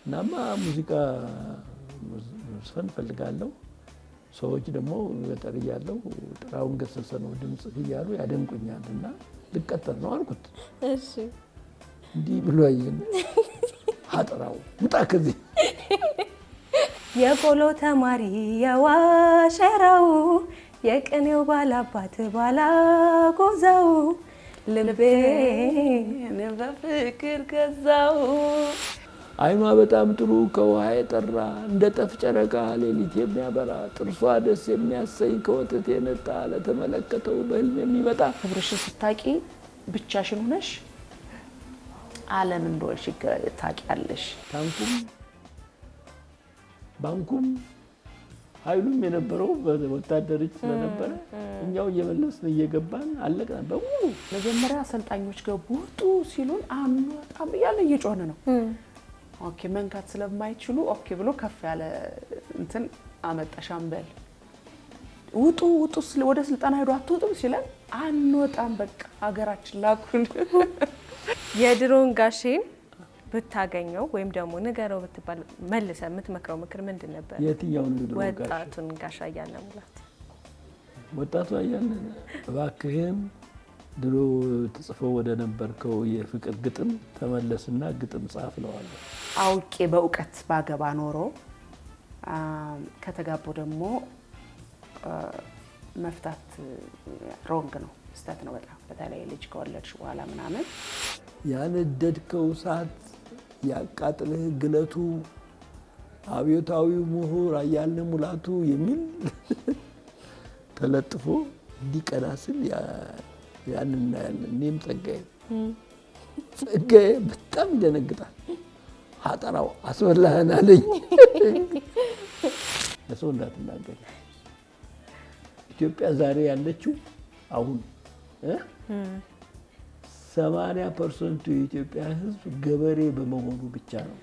እናማ ሙዚቃ መስፈን ፈልጋለሁ። ሰዎች ደግሞ ገጠር እያለሁ ጥራውን ገሰሰ ነው ድምጽ እያሉ ያደንቁኛልና ልቀጠር ነው አልኩት። እሺ እንዲህ ብሎ አየኝ። አጥራው ውጣ ከዚህ የቆሎ ተማሪ የዋሸራው የቅኔው ባላባት ባላጎዛው ልቤን በፍቅር ገዛው። አይኗ በጣም ጥሩ ከውሃ የጠራ እንደ ጠፍ ጨረቃ ሌሊት የሚያበራ ጥርሷ ደስ የሚያሰኝ ከወተት የነጣ ለተመለከተው በህልም የሚመጣ ክብርሽን ስታቂ ብቻሽን ሆነሽ ዓለም እንደሆንሽ ታቂያለሽ። ታንኩም ባንኩም ኃይሉም የነበረው በወታደር እጅ ስለነበረ እኛው እየመለስን እየገባን አለቅን በሙሉ። መጀመሪያ አሰልጣኞች ገቡ ውጡ ሲሉን አንወጣም እያለ እየጮህን ነው። ኦኬ መንካት ስለማይችሉ ኦኬ ብሎ ከፍ ያለ እንትን አመጣሻምበል ውጡ ውጡ ወደ ስልጣና ሄዶ አትወጡም ሲለን አንወጣም በቃ ሀገራችን ላኩን። የድሮን ጋሼን ብታገኘው ወይም ደግሞ ንገረው ብትባል መልሰ የምትመክረው ምክር ምንድን ነበር? የትኛው ነው? ድሮ ወጣቱን ጋሻ አያሌው ሙላት ወጣቱ አያሌው እባክህን ድሮ ተጽፈው ወደ ነበርከው የፍቅር ግጥም ተመለስና ግጥም ጻፍ እለዋለሁ። አውቄ በእውቀት ባገባ ኖሮ ከተጋቡ ደግሞ መፍታት ሮንግ ነው፣ ስህተት ነው በጣም በተለይ ልጅ ከወለድሽ በኋላ ምናምን ያነደድከው እሳት ያቃጥልህ ግለቱ አብዮታዊው ምሁር አያሌው ሙላቱ የሚል ተለጥፎ እንዲቀና ስል ያንና እኔም ጸጋዬ በጣም ይደነግጣል። አጠራው አስበላህን አለኝ። ለሰው እንዳትናገር ኢትዮጵያ ዛሬ ያለችው አሁን 80% የኢትዮጵያ ሕዝብ ገበሬ በመሆኑ ብቻ ነው።